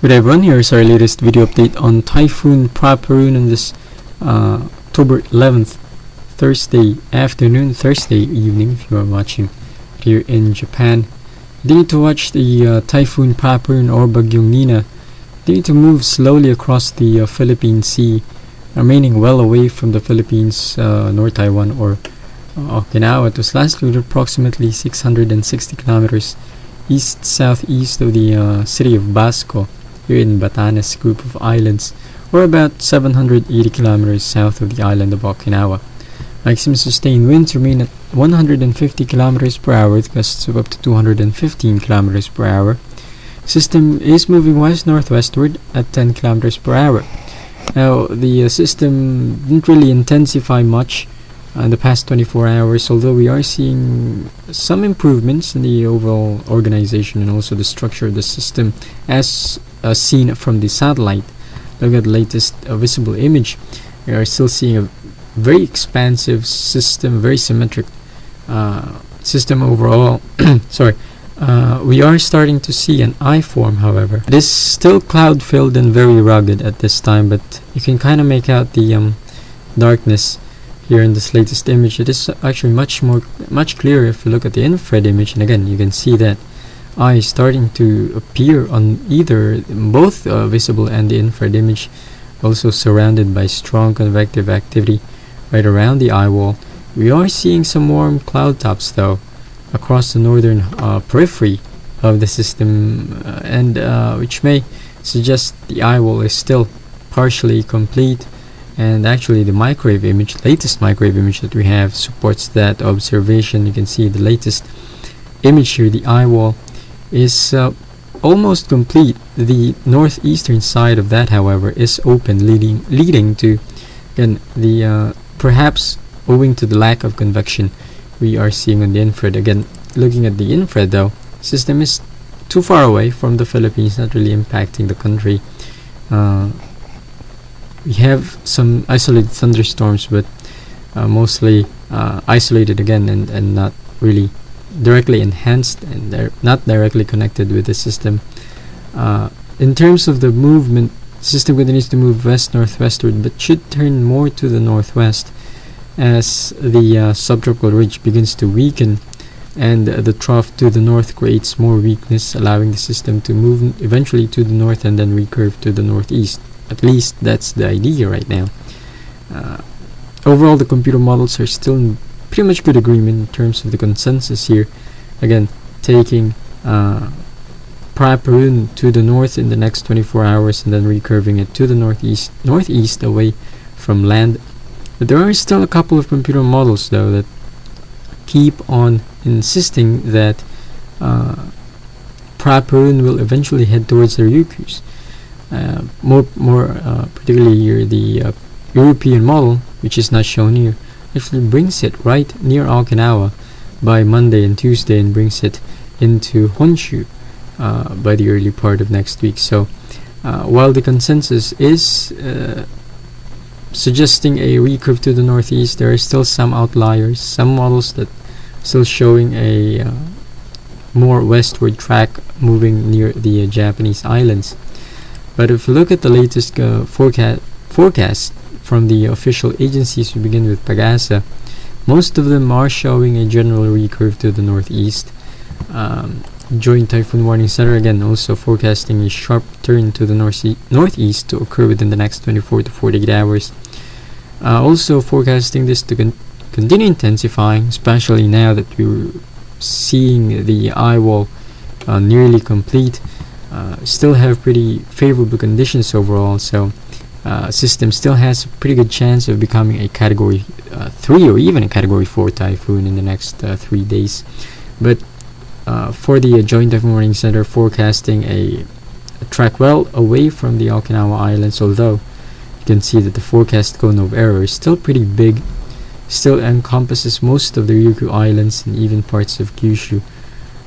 Good day everyone, here's our latest video update on Typhoon Prapiroon on this October 11th, Thursday afternoon, Thursday evening if you are watching here in Japan. They need to watch the Typhoon Prapiroon or Bagyong Nina. They need to move slowly across the Philippine Sea, remaining well away from the Philippines, North Taiwan or Okinawa. It was last at approximately 660 kilometers east-southeast of the city of Basco, here in Batanes group of islands, or about 780 kilometers south of the island of Okinawa. Maximum sustained winds remain at 150 kilometers per hour with gusts of up to 215 kilometers per hour. System is moving west-northwestward at 10 kilometers per hour. Now, the system didn't really intensify much in the past 24 hours, although we are seeing some improvements in the overall organization and also the structure of the system as seen from the satellite. Look at the latest visible image. We are still seeing a very expansive system, very symmetric system overall. We are starting to see an eye form, however. It is still cloud filled and very rugged at this time, but you can kind of make out the darkness here in this latest image. It is actually much clearer if you look at the infrared image, and again you can see that eye starting to appear on both visible and the infrared image, also surrounded by strong convective activity right around the eye wall. We are seeing some warm cloud tops though across the northern periphery of the system, and which may suggest the eye wall is still partially complete. And actually the latest microwave image that we have supports that observation. You can see the latest image here, the eye wall is almost complete. The northeastern side of that, however, is open, leading to, again, the perhaps owing to the lack of convection we are seeing on the infrared. Again, looking at the infrared though, system is too far away from the Philippines, not really impacting the country. We have some isolated thunderstorms, but mostly isolated again and not really directly enhanced, and they're not directly connected with the system. In terms of the movement, the system continues to move west-northwestward, but should turn more to the northwest as the subtropical ridge begins to weaken, and the trough to the north creates more weakness, allowing the system to move eventually to the north and then recurve to the northeast. At least that's the idea right now. Overall, the computer models are still in pretty much good agreement in terms of the consensus here. Again, taking Prapiroon to the north in the next 24 hours and then recurving it to the northeast away from land. But there are still a couple of computer models though that keep on insisting that Prapiroon will eventually head towards the Ryukyus. More particularly here, the European model, which is not shown here, actually brings it right near Okinawa by Monday and Tuesday and brings it into Honshu by the early part of next week. So while the consensus is suggesting a recurve to the northeast, there are still some outliers, some models that are still showing a more westward track moving near the Japanese islands. But if you look at the latest forecast from the official agencies, we begin with Pagasa. Most of them are showing a general recurve to the northeast. Joint Typhoon Warning Center again also forecasting a sharp turn to the northeast to occur within the next 24 to 48 hours. Also forecasting this to continue intensifying, especially now that we're seeing the eye wall nearly complete. Still have pretty favorable conditions overall, so system still has a pretty good chance of becoming a category 3 or even a category 4 typhoon in the next 3 days. But for the Joint Typhoon Warning Center forecasting a track well away from the Okinawa Islands, although you can see that the forecast cone of error is still pretty big, still encompasses most of the Ryukyu Islands and even parts of Kyushu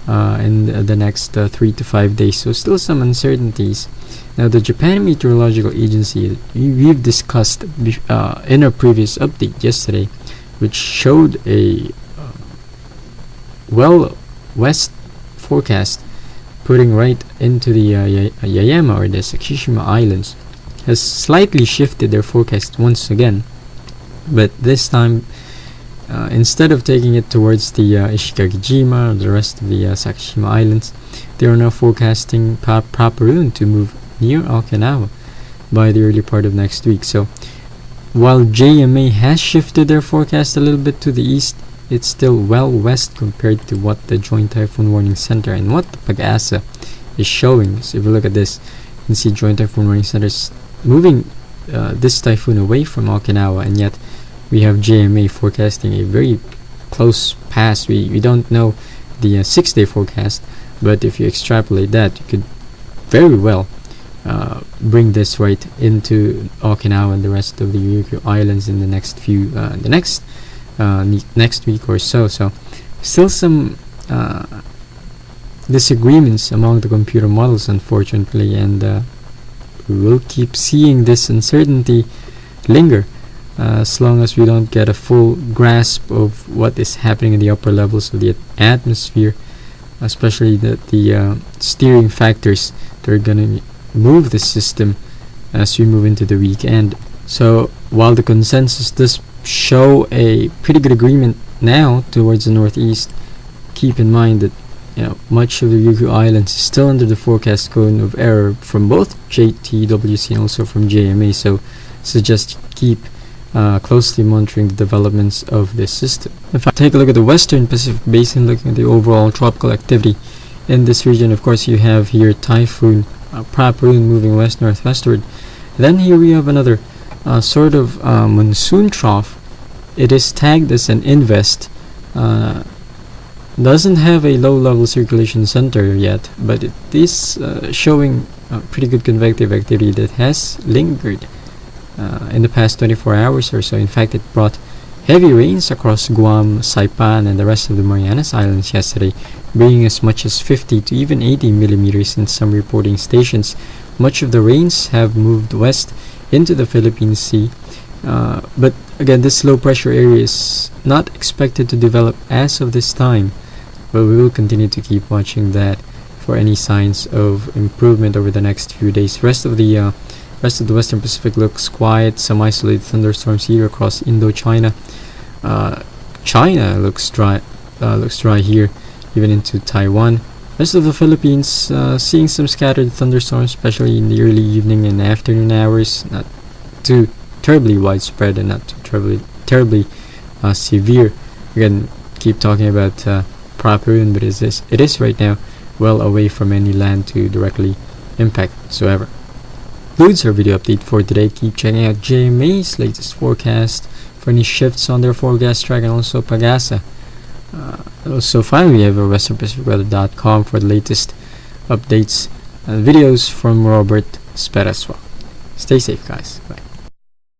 in the next 3 to 5 days. So still some uncertainties. Now the Japan Meteorological Agency we've discussed in our previous update yesterday, which showed a west forecast putting right into the Yayama or the Sakishima Islands, has slightly shifted their forecast once again, but this time instead of taking it towards the Ishikagijima or the rest of the Sakishima Islands, they are now forecasting Prapiroon to move near Okinawa by the early part of next week. So while JMA has shifted their forecast a little bit to the east, it's still well west compared to what the Joint Typhoon Warning Center and what the Pag-asa is showing. So if you look at this, you can see Joint Typhoon Warning Center is moving this typhoon away from Okinawa, and yet we have JMA forecasting a very close pass. We don't know the 6-day forecast, but if you extrapolate that, you could very well bring this right into Okinawa and the rest of the Ryukyu Islands in the next few next week or so. So still some disagreements among the computer models, unfortunately, and we will keep seeing this uncertainty linger as long as we don't get a full grasp of what is happening in the upper levels of the atmosphere, especially the steering factors that are going to move the system as we move into the weekend. So while the consensus does show a pretty good agreement now towards the northeast, keep in mind that much of the Ryukyu Islands is still under the forecast cone of error from both JTWC and also from JMA, so suggest keep closely monitoring the developments of this system. If I take a look at the Western Pacific Basin, looking at the overall tropical activity in this region, of course you have here Typhoon Prapiroon moving west-northwestward. Then here we have another sort of monsoon trough. It is tagged as an invest. Doesn't have a low-level circulation center yet, but it is showing pretty good convective activity that has lingered in the past 24 hours or so. In fact, it brought heavy rains across Guam, Saipan, and the rest of the Marianas Islands yesterday, bringing as much as 50 to even 80 millimeters in some reporting stations. Much of the rains have moved west into the Philippine Sea, but again, this low pressure area is not expected to develop as of this time, but we will continue to keep watching that for any signs of improvement over the next few days. Rest of the Western Pacific looks quiet. Some isolated thunderstorms here across Indochina. China looks dry here, even into Taiwan. Rest of the Philippines seeing some scattered thunderstorms, especially in the early evening and afternoon hours. Not too terribly widespread and not too terribly severe. Again, keep talking about Prapiroon, but it is right now well away from any land to directly impact whatsoever. Concludes our video update for today. Keep checking out JMA's latest forecast for any shifts on their forecast track, and also Pag-asa. Also finally, we have westernpacificweather.com for the latest updates and videos from Robert Speraswa. Stay safe, guys. Bye.